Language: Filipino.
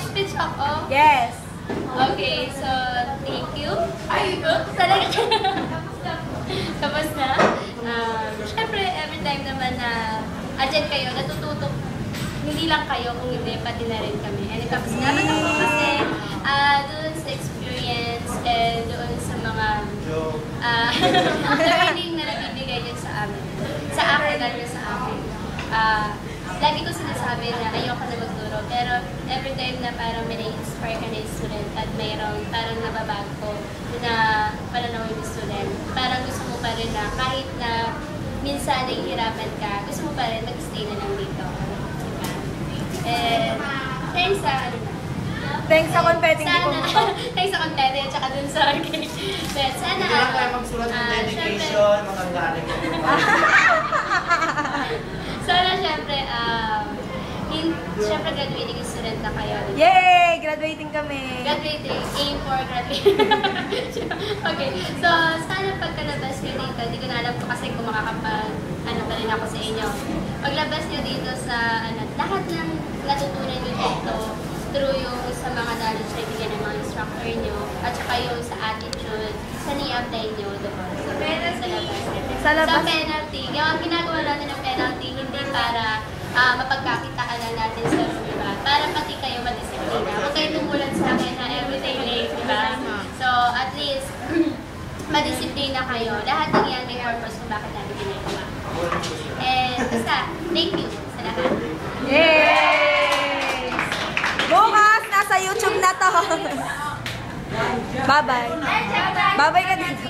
Speech ako? Yes. Okay, so thank you. Talaga. Tapos na. Siyempre, every time naman na andyan kayo, natututo. Hindi lang kayo, kung hindi, pati na rin kami. And tapos naman ako kasi doon sa experience and doon sa mga learning na nabibigay niyo sa amin. Sa akin, lalo sa akin. Lagi ko sinasabi na ayoko na magturo, pero every time na parang may na-inspire ka na yung student at mayroong parang nababago na pananaw yung student, parang gusto mo pa rin na kahit na minsan nahihirapan ka, gusto mo pa rin mag-stay na lang dito. Diba? And thanks sa Thanks sa confetti. Thanks sa confetti at saka dun sa arcade. Sana Hindi lang tayo magsulat ng dedication, makagaling mo. Sana syempre, syempre graduating student na kayo. Yay! Graduating kami. Graduating, aim for graduating. Okay, so sana pagkalabas nyo dito, hindi ko na alam po kasi kung makakapag, pa rin ako sa inyo. Paglabas nyo dito sa, lahat ng natutunan nyo dito, through yung sa mga knowledge na bigyan ng mga instructor nyo, at saka yung sa attitude, saan i-apply nyo doon. So, sa labas. Sa penalty. Yung ginagawa natin ng penalty, hindi para mapagkakitaan lang natin sa diba? Para pati kayo madisiplina. Huwag kayo tumulan sa akin na everyday late, diba? So, at least, madisiplina kayo. Lahat ng yan may purpose kung bakit natin ginagawa. And, basta, thank you sa lahat. Yay! Bukas, nasa YouTube na to. Bye-bye. Bye-bye ka dito.